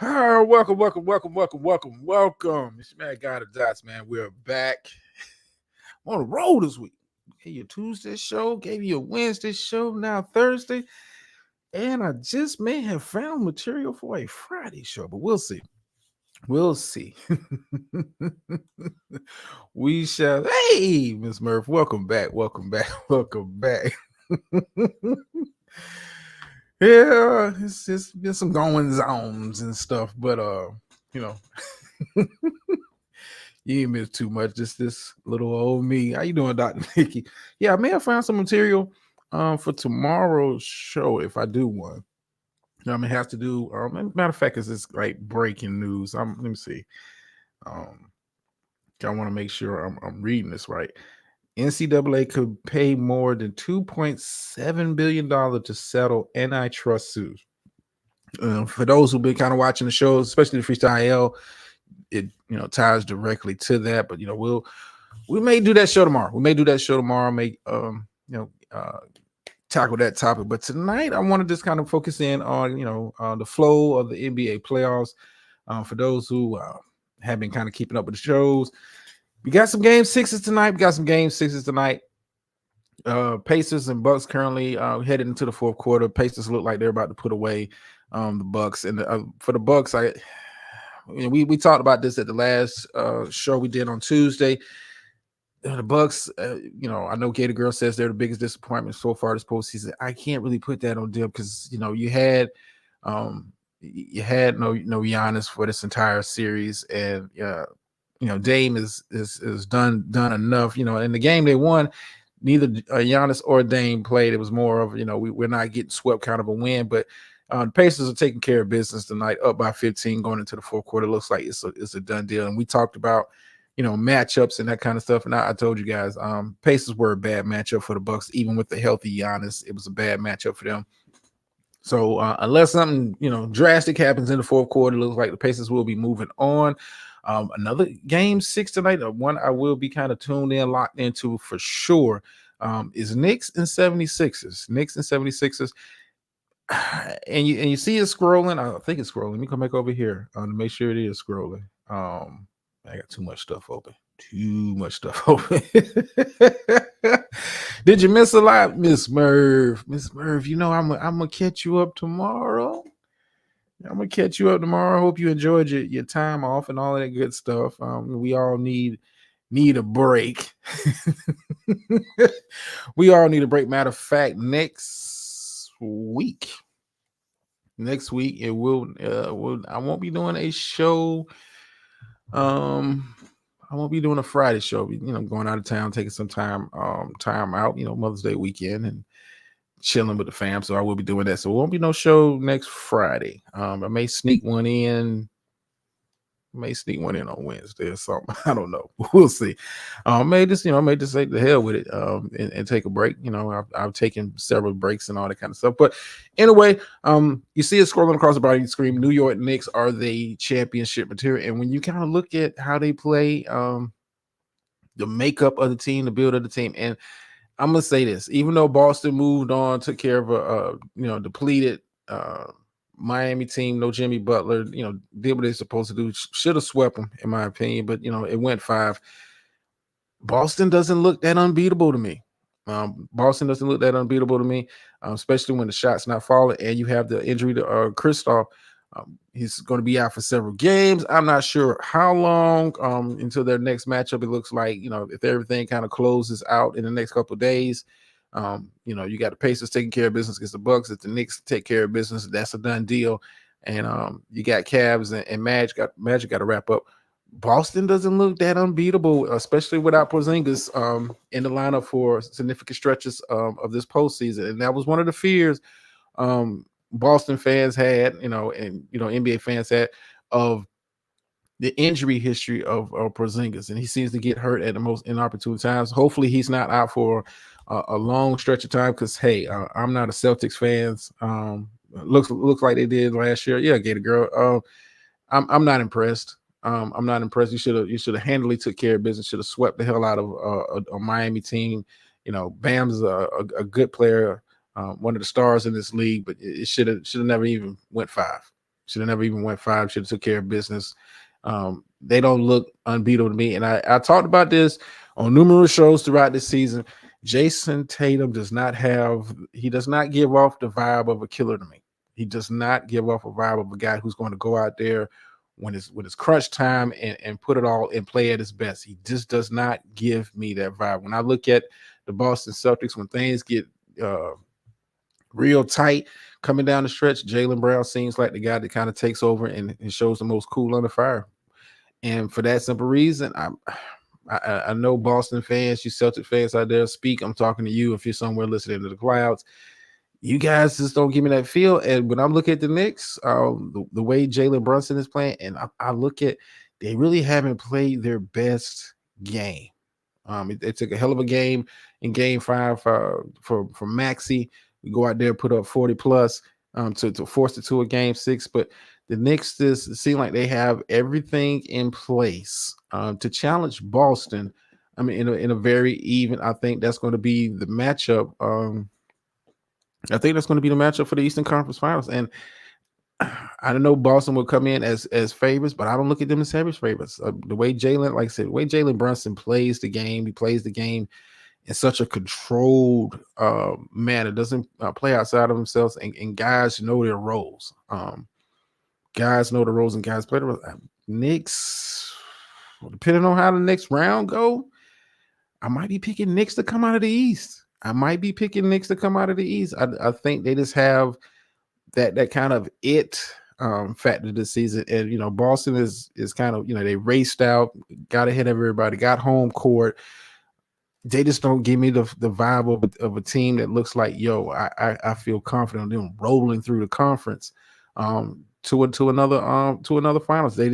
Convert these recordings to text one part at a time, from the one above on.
Welcome. It's your man, God of Dots, man. We're back on the road this week. Gave you a Tuesday show, gave you a Wednesday show, now Thursday, and I just may have found material for a Friday show, but we'll see. We'll see. We shall. Hey, Miss Murph, welcome back. Welcome back. Welcome back. Yeah, it's just been some going zones and stuff, but you know, you ain't missed too much. Just this little old me. How you doing, Dr. Nikki? Yeah, I may have found some material for tomorrow's show if I do one. It has to do. Matter of fact, is this like breaking news? Let me see. Um, I want to make sure I'm reading this right. NCAA could pay more than $2.7 billion to settle antitrust suits. For those who've been kind of watching the shows, especially the Freestyle IL, it ties directly to that. But we may do that show tomorrow. We may do that show tomorrow. May tackle that topic. But tonight, I want to just kind of focus in on the flow of the NBA playoffs. For those who have been kind of keeping up with the shows, we got some game sixes tonight. Pacers and Bucks currently headed into the fourth quarter. Pacers look like they're about to put away the Bucks, and for the Bucks, we talked about this at the last show we did on Tuesday. The Bucks, I know Gator Girl says they're the biggest disappointment so far this postseason. I can't really put that on them because you had no Giannis for this entire series, and Dame is done enough. In the game they won, neither Giannis or Dame played. It was more of we're not getting swept kind of a win, but the Pacers are taking care of business tonight, up by 15 going into the fourth quarter. Looks like it's a done deal. And we talked about matchups and that kind of stuff. And I told you guys, Pacers were a bad matchup for the Bucks, even with the healthy Giannis. It was a bad matchup for them. So unless something drastic happens in the fourth quarter, it looks like the Pacers will be moving on. Another game six tonight, one I will be kind of tuned in, locked into for sure, is Knicks and 76ers. Knicks and 76ers. And you see it scrolling. I think it's scrolling. Let me come back over here to make sure it is scrolling. I got too much stuff open. Did you miss a lot, Miss Merv? I'm gonna catch you up tomorrow. Hope you enjoyed your time off and all that good stuff. We all need a break. We all need a break. Matter of fact, next week it will. I won't be doing a show. I won't be doing a Friday show. I'm going out of town, taking some time out. Mother's Day weekend and chilling with the fam. So I will be doing that. So it won't be no show next Friday. I may sneak one in. On Wednesday or something. I don't know. We'll see. May just say the hell with it and take a break. I've taken several breaks and all that kind of stuff. But anyway, you see it scrolling across the bottom of the screen. New York Knicks are the championship material. And when you kind of look at how they play, the makeup of the team, the build of the team, and I'm gonna say this: even though Boston moved on, took care of a depleted Miami team, no Jimmy Butler, did what they're supposed to do. Should have swept them, in my opinion, but it went 5. Boston doesn't look that unbeatable to me. Especially when the shot's not falling and you have the injury to Kristaps. He's going to be out for several games. I'm not sure how long until their next matchup. It looks like, if everything kind of closes out in the next couple of days, you got the Pacers taking care of business against the Bucks. If the Knicks take care of business, that's a done deal. And you got Cavs and Magic got to wrap up. Boston doesn't look that unbeatable, especially without Porzingis in the lineup for significant stretches of this postseason. And that was one of the fears Boston fans had, and NBA fans had, of the injury history of Porzingis, and he seems to get hurt at the most inopportune times. Hopefully, he's not out for a long stretch of time. Because hey, I'm not a Celtics fan. Looks like they did last year. Yeah, Gator Girl. I'm not impressed. I'm not impressed. You should have handily took care of business. Should have swept the hell out of a Miami team. Bam's a good player, one of the stars in this league, but it should have never even went 5. Should have never even went 5. Should have took care of business. They don't look unbeatable to me. And I talked about this on numerous shows throughout this season. Jason Tatum does not give off the vibe of a killer to me. He does not give off a vibe of a guy who's going to go out there when it's crunch time and put it all and play at his best. He just does not give me that vibe. When I look at the Boston Celtics, when things get real tight coming down the stretch, Jaylen Brown seems like the guy that kind of takes over and shows the most cool under fire. And for that simple reason, I know Boston fans, you Celtic fans out there, speak. I'm talking to you if you're somewhere listening to the clouds. You guys just don't give me that feel. And when I look at the Knicks, the way Jalen Brunson is playing, and I look at, they really haven't played their best game. They took a hell of a game in Game 5 for Maxey. We go out there, put up 40 plus to force it to a Game 6. But the Knicks just seem like they have everything in place to challenge Boston. I mean, in a very even. I think that's going to be the matchup. I think that's going to be the matchup for the Eastern Conference Finals. And I don't know Boston will come in as favorites, but I don't look at them as favorites. The way Jalen, like I said, the way Jalen Brunson plays the game, he plays the game in such a controlled manner. Doesn't play outside of themselves, and guys know their roles. Guys know the roles, and guys play the roles. Knicks, depending on how the next round go, I might be picking Knicks to come out of the East. I think they just have that kind of it factor this season. And Boston is kind of, they raced out, got ahead of everybody, got home court. They just don't give me the vibe of a team that looks like, I feel confident in them rolling through the conference to another finals. They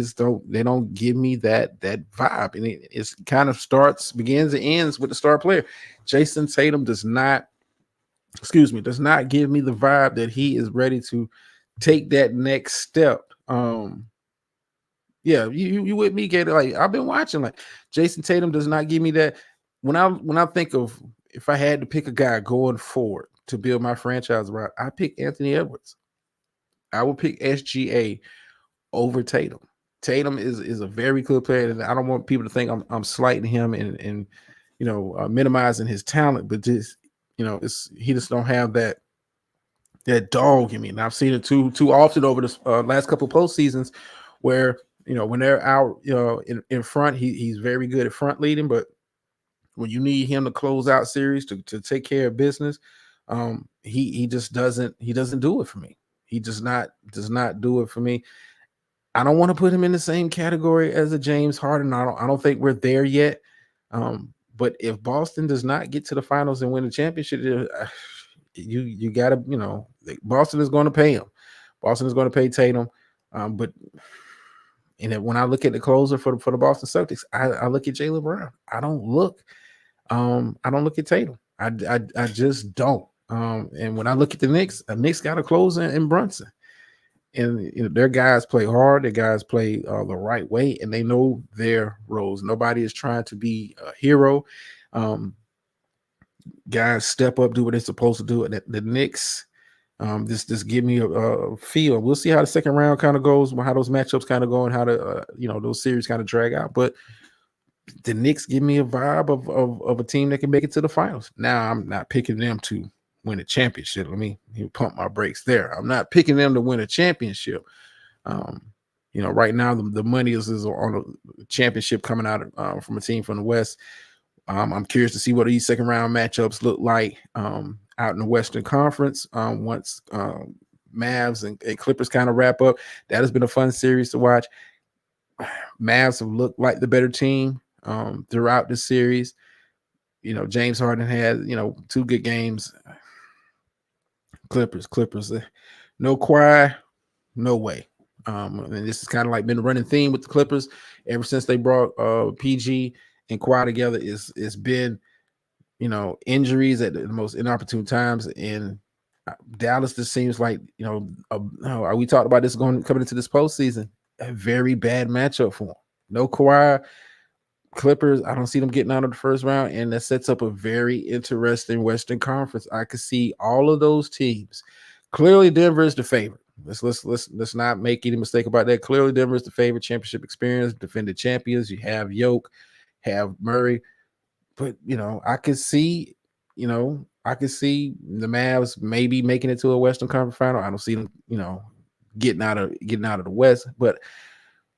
don't give me that vibe. And it kind of begins and ends with the star player. Jason Tatum does not give me the vibe that he is ready to take that next step. Yeah, you with me, Gator? Like, I've been watching, like, Jason Tatum does not give me that. When I think of, if I had to pick a guy going forward to build my franchise around, I pick Anthony Edwards. I would pick SGA over Tatum. Tatum is a very good player, and I don't want people to think I'm slighting him and minimizing his talent, but just he just don't have that dog in me. And I've seen it too often over the last couple of postseasons, where when they're out in front, he's very good at front leading, but when you need him to close out series to take care of business, he just doesn't do it for me. He does not do it for me. I don't want to put him in the same category as a James Harden. I don't think we're there yet. But if Boston does not get to the finals and win the championship, you gotta, Boston is going to pay him. Boston is going to pay Tatum. But when I look at the closer for the Boston Celtics, I look at Jaylen Brown. I don't look at Tatum. I just don't. And when I look at the Knicks got a closer in Brunson. And their guys play hard. Their guys play the right way, and they know their roles. Nobody is trying to be a hero. Guys step up, do what they're supposed to do. And the Knicks, just give me a feel. We'll see how the second round kind of goes, how those matchups kind of go, and how those series kind of drag out. But the Knicks give me a vibe of a team that can make it to the finals. Now, I'm not picking them to win a championship. Let me pump my brakes there. I'm not picking them to win a championship. Right now the money is on a championship coming out from a team from the West. I'm curious to see what these second round matchups look like out in the Western Conference once Mavs and Clippers kind of wrap up. That has been a fun series to watch. Mavs have looked like the better team throughout the series. James Harden had 2 good games. Clippers, no Kawhi, no way. And this is kind of like been a running theme with the Clippers ever since they brought PG and Kawhi together. It's been injuries at the most inopportune times, and Dallas just seems like we talked about this coming into this postseason, a very bad matchup for them. No Kawhi. Clippers, I don't see them getting out of the first round, and that sets up a very interesting Western Conference. I could see all of those teams. Clearly, Denver is the favorite. Let's not make any mistake about that. Clearly, Denver is the favorite championship experience, defended champions. You have Yoke, have Murray, but I could see the Mavs maybe making it to a Western Conference final. I don't see them, getting out of the West, but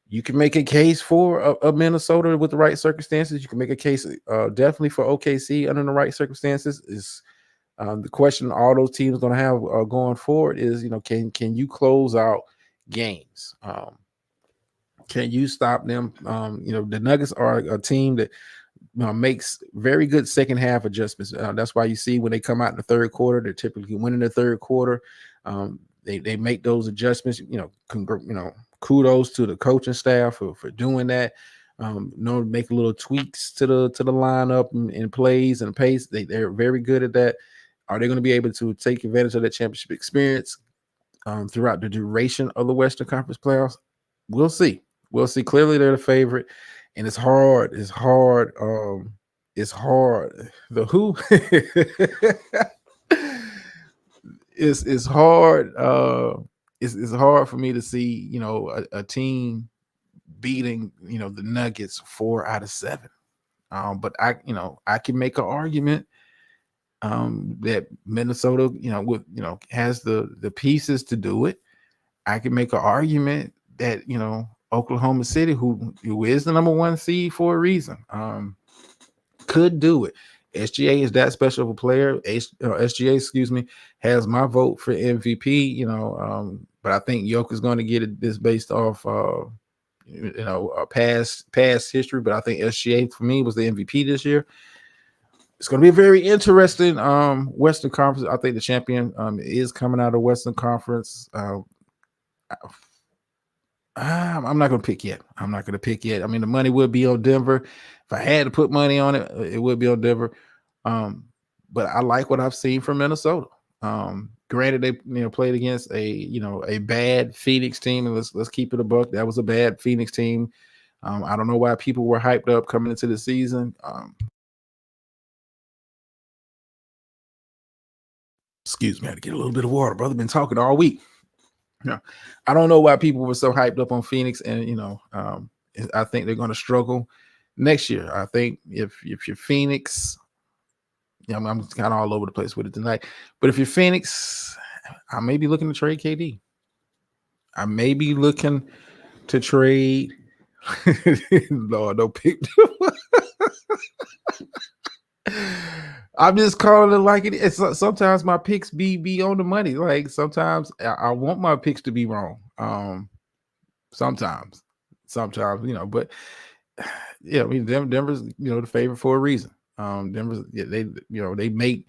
you can make a case for a Minnesota with the right circumstances. You can make a case definitely for OKC under the right circumstances. Is the question all those teams going to have going forward is, can you close out games? Can you stop them? The Nuggets are a team that makes very good second half adjustments. That's why you see when they come out in the third quarter, they're typically winning the third quarter. They make those adjustments. Kudos to the coaching staff for doing that. Make little tweaks to the lineup and plays and pace. They're very good at that. Are they going to be able to take advantage of that championship experience throughout the duration of the Western Conference playoffs? We'll see. We'll see. Clearly, they're the favorite, and it's hard. It's hard. It's hard. The who? It's hard. It's hard for me to see, a team beating, the Nuggets 4 out of 7. But I can make an argument that Minnesota, has the pieces to do it. I can make an argument that, Oklahoma City, who is the number 1 seed for a reason, could do it. SGA is that special of a player. SGA, has my vote for MVP. But I think Jokic is going to get this based off, past history. But I think SGA for me was the MVP this year. It's going to be a very interesting Western Conference. I think the champion is coming out of Western Conference. I'm not going to pick yet. I mean, the money would be on Denver. If I had to put money on it, it would be on Denver. But I like what I've seen from Minnesota. Granted, they played against a bad Phoenix team, and let's keep it a buck. That was a bad Phoenix team. I don't know why people were hyped up coming into the season. Excuse me, I had to get a little bit of water, brother. Been talking all week. Yeah, I don't know why people were so hyped up on Phoenix, and I think they're going to struggle next year. I think if you're Phoenix, I'm kind of all over the place with it tonight. But if you're Phoenix, I may be looking to trade KD. I may be looking to trade. Lord, don't pick. I'm just calling it like it is. Sometimes my picks be on the money. Like sometimes I want my picks to be wrong. Sometimes, but yeah, I mean Denver's the favorite for a reason. Denver's they make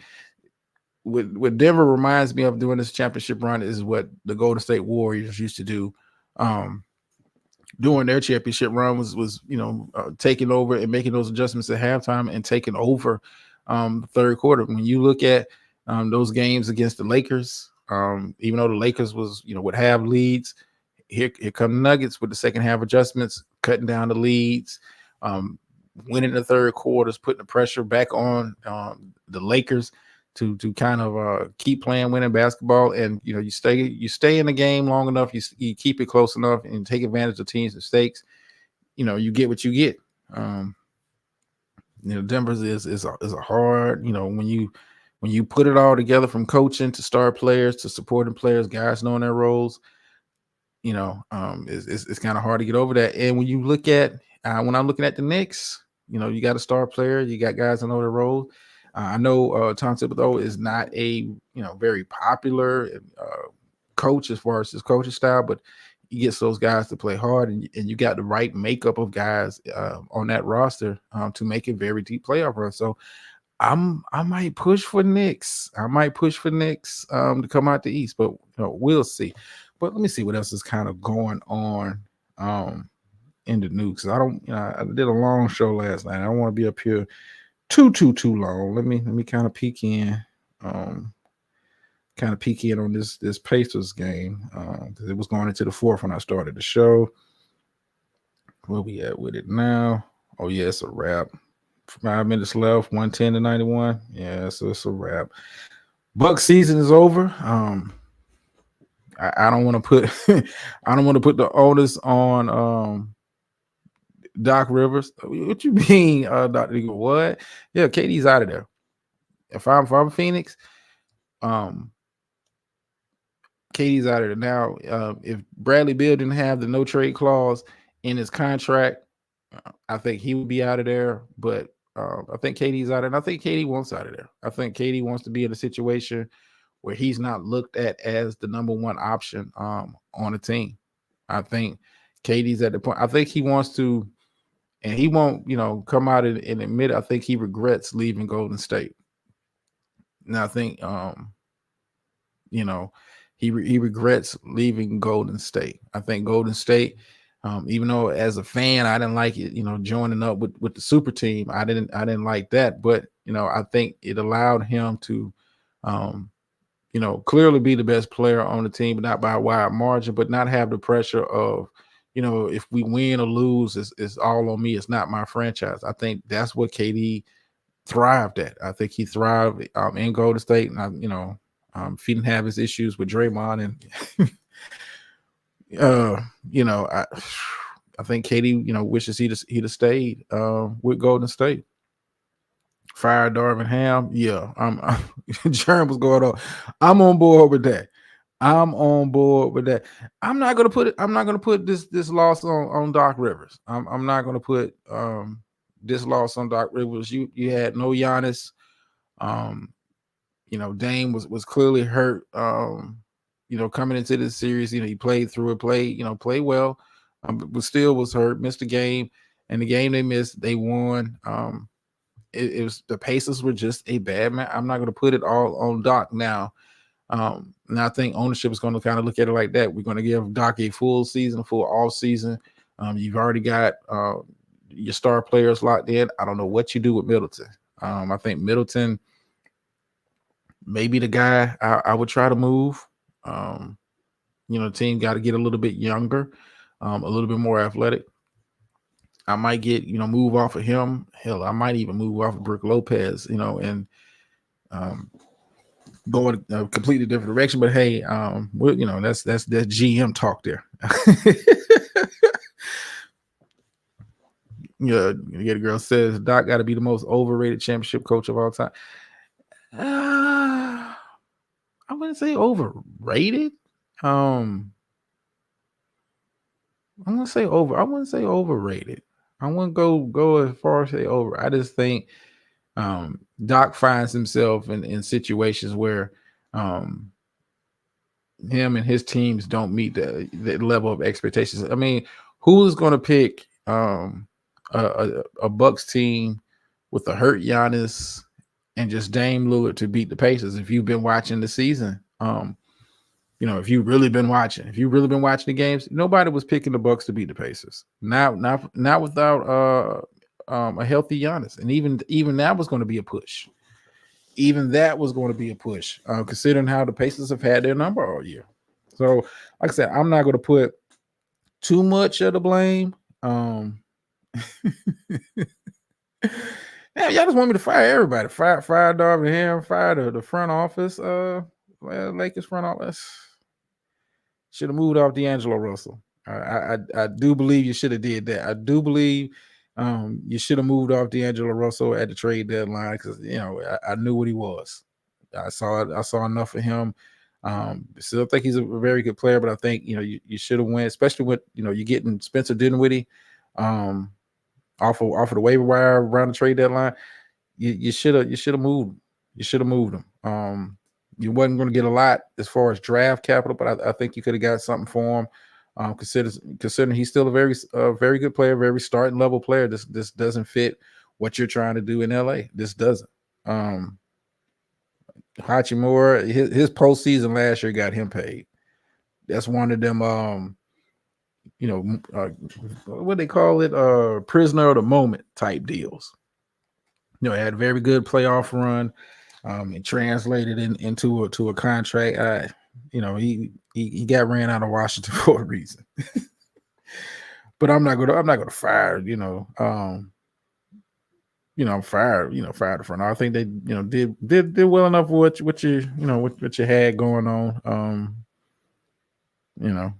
what Denver reminds me of doing this championship run is what the Golden State Warriors used to do. During their championship run was taking over and making those adjustments at halftime and taking over the third quarter. When you look at those games against the Lakers, even though the Lakers would have leads, here come the Nuggets with the second half adjustments, cutting down the leads, winning the third quarters, putting the pressure back on the Lakers to kind of keep playing winning basketball. And you stay in the game long enough, you keep it close enough and take advantage of teams' mistakes, you get what you get. Denver's is a hard, when you put it all together from coaching to star players to supporting players, guys knowing their roles, it's kind of hard to get over that. And when you look at when I'm looking at the Knicks, you got a star player, you got guys that know their roles. I know Tom Thibodeau is not a very popular coach as far as his coaching style, but he gets those guys to play hard, and you got the right makeup of guys on that roster to make a very deep playoff run. So I might push for Knicks. To come out the East, but we'll see. But let me see what else is kind of going on in the news. I did a long show last night. I don't want to be up here too long. Let me kind of peek in. On this Pacers game because it was going into the fourth when I started the show. Where we at with it now? Oh yeah, it's a wrap. 5 minutes left, 110-91. Yeah, so it's a wrap. Buck season is over. I don't want to put I don't want to put the onus on Doc Rivers. What you mean, Dr. Eagle? What? Yeah, KD's out of there. If I'm Phoenix, um, KD's out of there now. If Bradley Beal didn't have the no trade clause in his contract, I think he would be out of there. But I think KD's out of there. And I think KD wants out of there. I think KD wants to be in a situation where he's not looked at as the number one option on the team. I think KD's at the point. I think he wants to, and he won't, come out and admit it. I think he regrets leaving Golden State. Now I think, he regrets leaving Golden State. I think Golden State, even though as a fan I didn't like it, joining up with the super team, I didn't like that. But I think it allowed him to, clearly be the best player on the team, but not by a wide margin, but not have the pressure of, if we win or lose, it's all on me. It's not my franchise. I think that's what KD thrived at. I think he thrived in Golden State, and if he didn't have his issues with Draymond and I think KD, wishes he'd have stayed with Golden State. Fire Darvin Ham, yeah. Jerm was going on. I'm on board with that. I'm not gonna put this loss on Doc Rivers. I'm not gonna put this loss on Doc Rivers. You had no Giannis. Dame was clearly hurt. Coming into this series, he played through it, played well, but still was hurt, missed a game, and the game they missed, they won. It was the Pacers were just a bad man. I'm not going to put it all on Doc now. And I think ownership is going to kind of look at it like that. We're going to give Doc a full off season. You've already got your star players locked in. I don't know what you do with Middleton. I think Middleton may be the guy I would try to move. The team got to get a little bit younger, a little bit more athletic. I might get, move off of him. Hell, I might even move off of Brook Lopez, and go in a completely different direction. But hey, that's GM talk there. Yeah, the girl says Doc got to be the most overrated championship coach of all time. I wouldn't say overrated. I wouldn't say overrated. I wouldn't go as far as say over. I just think Doc finds himself in situations where him and his teams don't meet the level of expectations. I mean, who's going to pick a Bucks team with a hurt Giannis and just Dame Lillard to beat the Pacers? If you've been watching the season, if you've really been watching the games, nobody was picking the Bucks to beat the Pacers. Not without a healthy Giannis, and even that was going to be a push. Considering how the Pacers have had their number all year. So, like I said, I'm not going to put too much of the blame. Yeah, y'all just want me to fire everybody. Fire Darvin Ham, fire the front office. Lakers front office should have moved off D'Angelo Russell. I do believe you should have did that. I do believe you should have moved off D'Angelo Russell at the trade deadline because I knew what he was. I saw enough of him. Still think he's a very good player, but I think you should have went, especially with you're getting Spencer Dinwiddie off of the waiver wire around the trade deadline. You should have moved. You should have moved him. You wasn't going to get a lot as far as draft capital, but I think you could have got something for him. Considering he's still a very good player, very starting level player. This doesn't fit what you're trying to do in LA. This doesn't. Hachimura, his postseason last year got him paid. That's one of them. What they call it, prisoner of the moment type deals. Had a very good playoff run. It translated into a contract. He got ran out of Washington for a reason. But I'm not gonna fire. Fire the front. I think they did well enough with what you had going on. you know,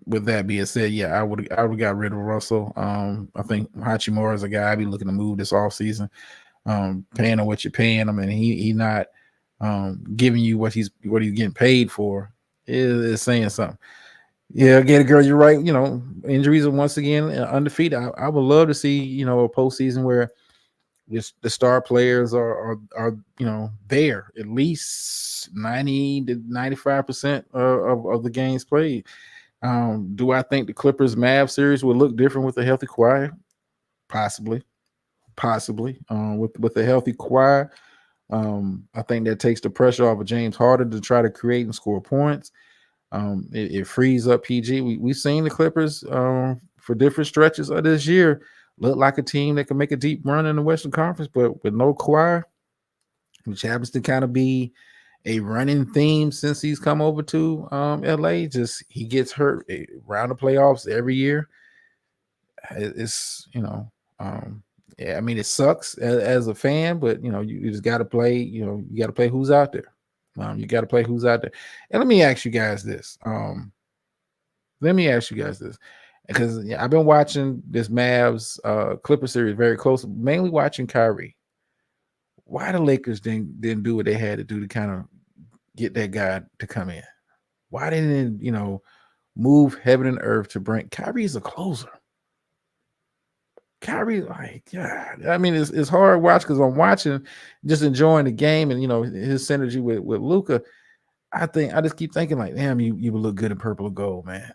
with that being said, yeah, I would got rid of Russell. I think Hachimura is a guy I'd be looking to move this off season. Paying him what you're paying him, and he not giving you what he's getting paid for is saying something. Yeah, Gator girl, you're right. Injuries are once again undefeated. I would love to see a postseason where the star players are there at least 90 to 95% of the games played. Do I think the Clippers Mavs series will look different with a healthy Kawhi? Possibly, possibly. With a healthy Kawhi, I think that takes the pressure off of James Harden to try to create and score points. It frees up PG. We've seen the Clippers for different stretches of this year look like a team that can make a deep run in the Western Conference, but with no Kawhi, which happens to kind of be a running theme since he's come over to LA. Just he gets hurt around the playoffs every year. It's yeah, I mean it sucks as a fan, but you just got to play. You got to play who's out there. You got to play who's out there. And let me ask you guys this. Because I've been watching this Mavs Clipper series very close, mainly watching Kyrie. Why the Lakers didn't do what they had to do to kind of get that guy to come in? Why didn't move heaven and earth to bring Kyrie's a closer? Kyrie, like, yeah, I mean, it's hard to watch because I'm watching, just enjoying the game, and his synergy with Luka. I just keep thinking like, damn, you would look good in purple and gold, man.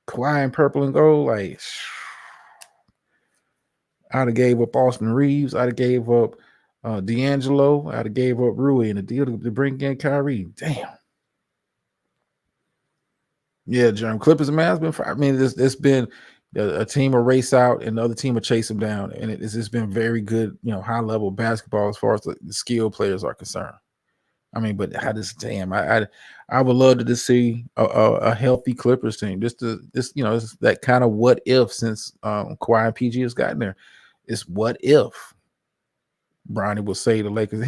Kawhi in purple and gold, like, I'd have gave up Austin Reeves, I'd have gave up D'Angelo, I'd have gave up Rui in a deal to bring in Kyrie. Damn. Yeah, Jerm Clippers and Mavs been. I mean, it's been a team will race out and the other team will chase them down, and it's just been very good, high level basketball as far as the skill players are concerned. I mean, but I just I would love to just see a healthy Clippers team. It's that kind of what if since Kawhi and PG has gotten there. It's what if Bronny will say the Lakers.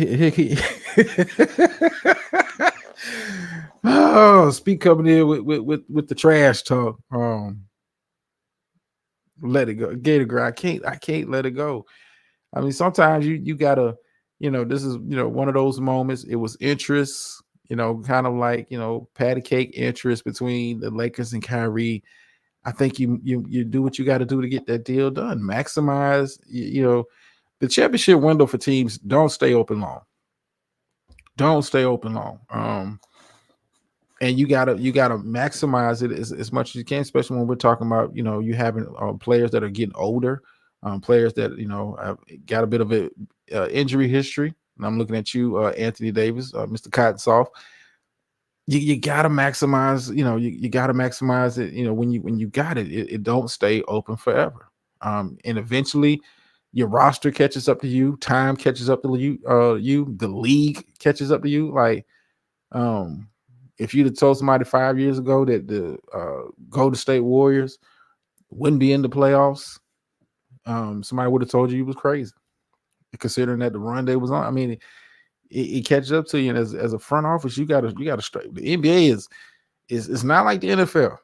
Oh, speak coming in with the trash talk. Let it go, Gator girl. I can't let it go. I mean, sometimes you gotta, this is one of those moments. It was interest, kind of like patty cake interest between the Lakers and Kyrie. I think you do what you got to do to get that deal done. Maximize, the championship window for teams. Don't stay open long. Don't stay open long. And you gotta maximize it as much as you can, especially when we're talking about you having players that are getting older, players that have got a bit of a injury history. And I'm looking at you, Anthony Davis, Mr. Cotton Soft. You gotta maximize. You gotta maximize it. When you got it don't stay open forever. And eventually, your roster catches up to you. Time catches up to you. The league catches up to you. Like, if you'd have told somebody 5 years ago that the Golden State Warriors wouldn't be in the playoffs, somebody would have told you was crazy, considering that the run they was on. I mean, it catches up to you, and as a front office, you gotta straight. The NBA is not like the NFL.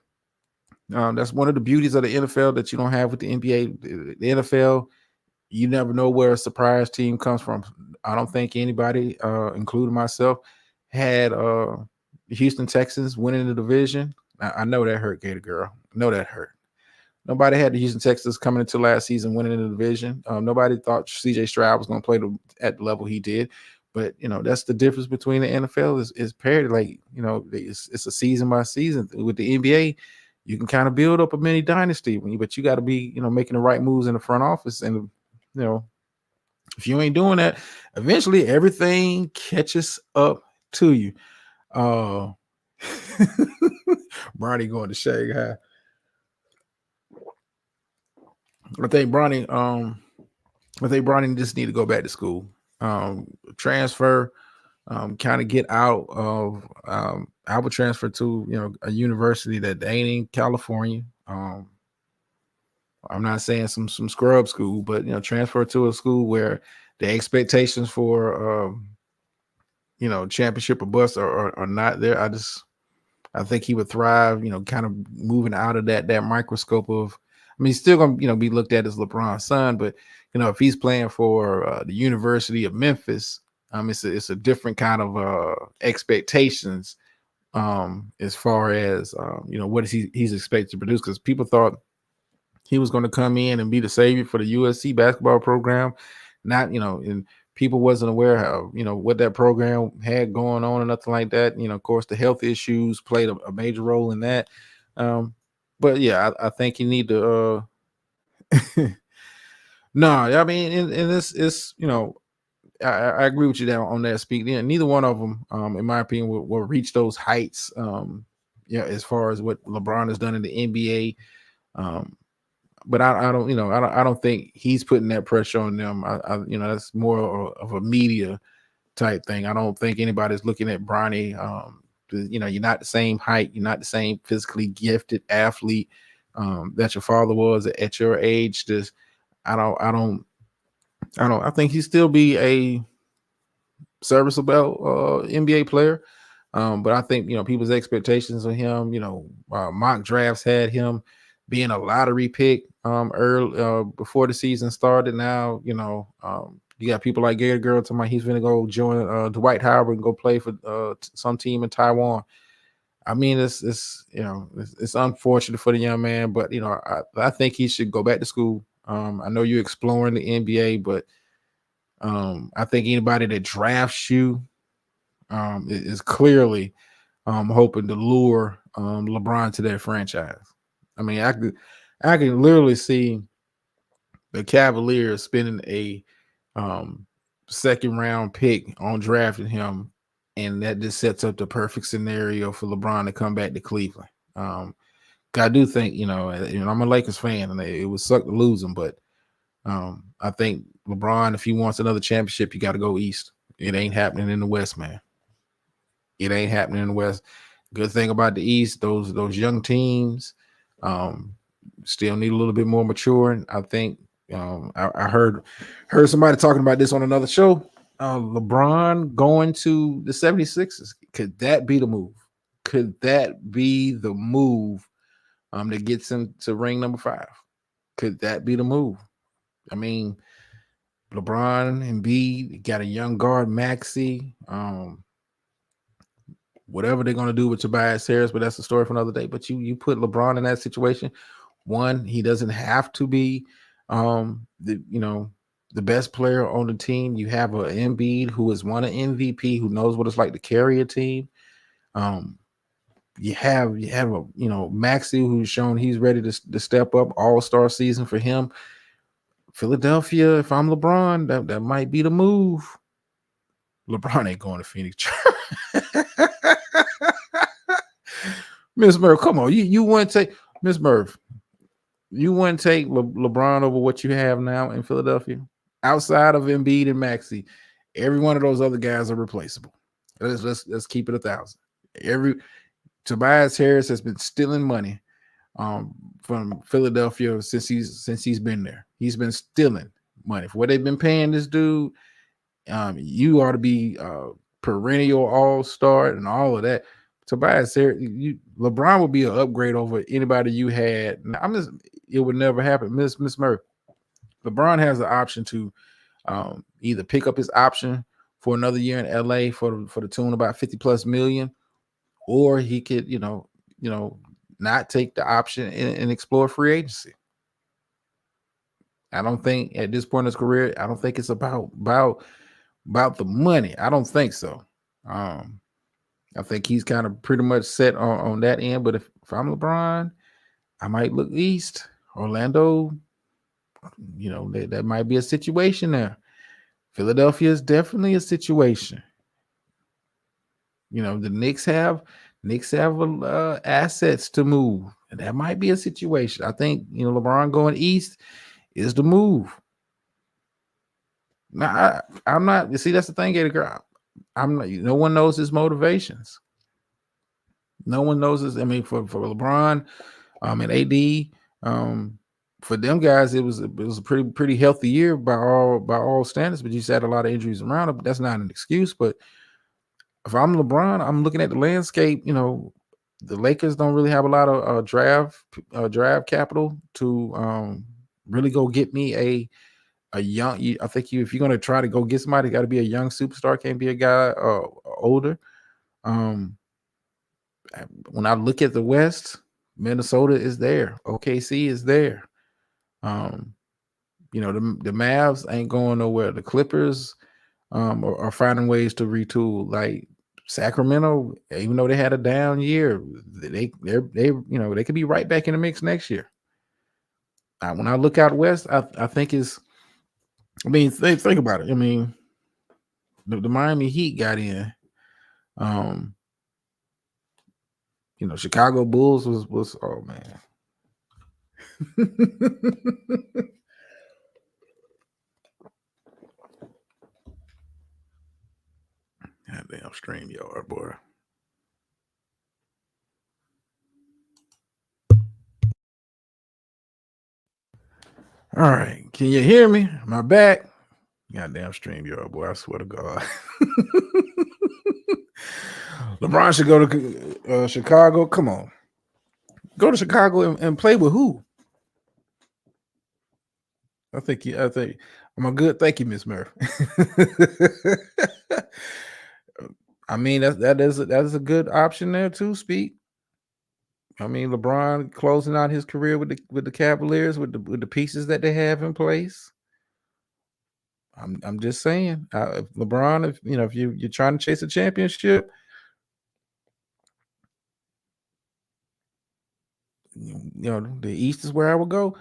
That's one of the beauties of the NFL that you don't have with the NBA. The NFL, you never know where a surprise team comes from. I don't think anybody, including myself, had the Houston Texans winning the division. I know that hurt, Gator girl. I know that hurt. Nobody had the Houston Texans coming into last season winning the division. Nobody thought CJ Stroud was going to play at the level he did. But that's the difference between the NFL is parity. Like it's a season by season. With the NBA, you can kind of build up a mini dynasty, but you got to be making the right moves in the front office. And if you ain't doing that, eventually everything catches up to you. Bronny going to Shanghai. I think Bronny just need to go back to school. Transfer, kind of get out of I would transfer to a university that ain't in California. I'm not saying some scrub school, but transfer to a school where the expectations for championship or bust are not there. I think he would thrive, kind of moving out of that microscope of. I mean, he's still gonna, be looked at as LeBron's son, but if he's playing for the University of Memphis, it's a different kind of expectations as far as what is he's expected to produce, because people thought he was going to come in and be the savior for the USC basketball program, not and people wasn't aware how what that program had going on and nothing like that. Of course, the health issues played a major role in that. Um, but yeah, I think you need to. No, I mean, and it's I agree with you there on that speak. Yeah, neither one of them, in my opinion, will reach those heights. As far as what LeBron has done in the NBA. But I don't, I don't think he's putting that pressure on them. That's more of a media type thing. I don't think anybody's looking at Bronny. You're not the same height. You're not the same physically gifted athlete that your father was at your age. Just I think he still be a serviceable NBA player. But I think people's expectations of him. Mock drafts had him being a lottery pick early before the season started. Now you got people like Gary Girl talking about he's going to go join Dwight Howard and go play for some team in Taiwan. I mean, it's unfortunate for the young man, but I think he should go back to school. I know you're exploring the NBA, but I think anybody that drafts you is clearly hoping to lure LeBron to their franchise. I mean, I can literally see the Cavaliers spending a second round pick on drafting him, and that just sets up the perfect scenario for LeBron to come back to Cleveland. I do think I'm a Lakers fan, and it would suck to lose him, but I think LeBron, if he wants another championship, you got to go East. It ain't happening in the West, man. It ain't happening in the West. Good thing about the East, those young teams still need a little bit more maturing. I think I heard somebody talking about this on another show. LeBron going to the 76ers. Could that be the move? Could that be the move that gets him to ring number 5? Could that be the move? I mean, LeBron and Embiid got a young guard, Maxey. Whatever they're going to do with Tobias Harris, but that's a story for another day. But you put LeBron in that situation. One, he doesn't have to be the best player on the team. You have an Embiid who has won an MVP, who knows what it's like to carry a team. You have a Maxey who's shown he's ready to step up. All-star season for him. Philadelphia, if I'm LeBron, that might be the move. LeBron ain't going to Phoenix. Miss Murph, come on. You wouldn't take Miss Murph. You wouldn't take LeBron over what you have now in Philadelphia? Outside of Embiid and Maxey, every one of those other guys are replaceable. Let's keep it 1,000. Tobias Harris has been stealing money from Philadelphia since he's been there. He's been stealing money for what they've been paying this dude. You ought to be perennial all-star and all of that. Tobias Harris, LeBron would be an upgrade over anybody you had. It would never happen. Miss Murphy, LeBron has the option to either pick up his option for another year in LA for the tune about 50 plus million, or he could, not take the option and explore free agency. I don't think at this point in his career, I don't think it's about the money. I don't think so. I think he's kind of pretty much set on that end. But if I'm LeBron, I might look east. Orlando, that might be a situation there. Philadelphia is definitely a situation. The Knicks have assets to move, and that might be a situation. I think LeBron going east is the move. Now, I'm not. You see, that's the thing, Gator Girl. I'm not. No one knows his motivations. No one knows his. I mean, for LeBron, and AD, for them guys, it was a pretty healthy year by all standards. But you just had a lot of injuries around him. That's not an excuse. But if I'm LeBron, I'm looking at the landscape. the Lakers don't really have a lot of draft capital to really go get me a young. I think if you're gonna try to go get somebody, got to be a young superstar. Can't be a guy older. Um, when I look at the West, Minnesota is there. OKC is there. Um, the Mavs ain't going nowhere. The Clippers are finding ways to retool. Like Sacramento, even though they had a down year, they could be right back in the mix next year. When I look out west, I think it's. I mean, think about it. I mean, the Miami Heat got in. Chicago Bulls was oh man. Goddamn StreamYard, boy. All right. Can you hear me? Am I back? Goddamn StreamYard, boy. I swear to God. LeBron should go to Chicago. Come on. Go to Chicago and play with who? I think I'm a good. Thank you, Miss Murph. I mean, that is a good option there too, Speak. I mean, LeBron closing out his career with the Cavaliers with the pieces that they have in place. I'm just saying, if LeBron, if you're trying to chase a championship, the East is where I would go.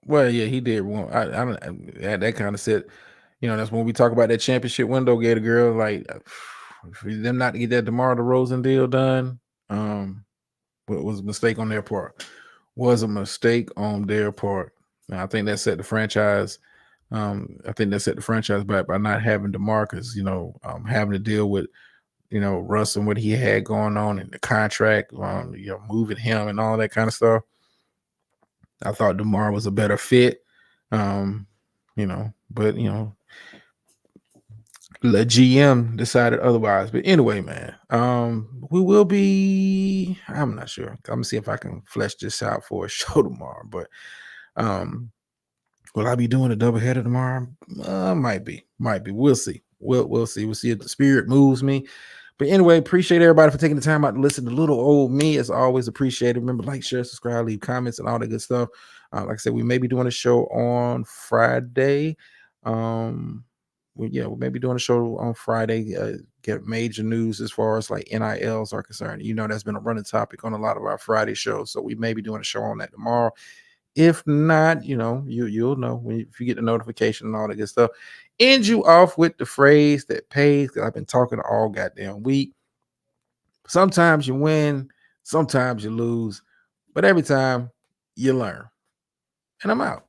Well, yeah, he did one. I don't that kind of said, that's when we talk about that championship window, Gator girl. Like for them not to get that DeMar DeRozan deal done, was a mistake on their part. Was a mistake on their part. And I think that set the franchise. I think that set the franchise back by not having DeMarcus. Having to deal with Russ and what he had going on in the contract, moving him and all that kind of stuff. I thought DeMar was a better fit. But the GM decided otherwise. But anyway, man, we will be. I'm not sure. I'm gonna see if I can flesh this out for a show tomorrow. But will I be doing a doubleheader tomorrow? Might be. We'll see. We'll see. We'll see if the spirit moves me. But anyway, appreciate everybody for taking the time out to listen to little old me. As always, appreciated. Remember, like, share, subscribe, leave comments, and all that good stuff. Like I said, we may be doing a show on Friday. We may be doing a show on Friday. Get major news as far as like NILs are concerned. That's been a running topic on a lot of our Friday shows. So we may be doing a show on that tomorrow. If not, you'll know if you get the notification and all that good stuff. End you off with the phrase that pays, because I've been talking all goddamn week. Sometimes you win, sometimes you lose, but every time you learn. And I'm out.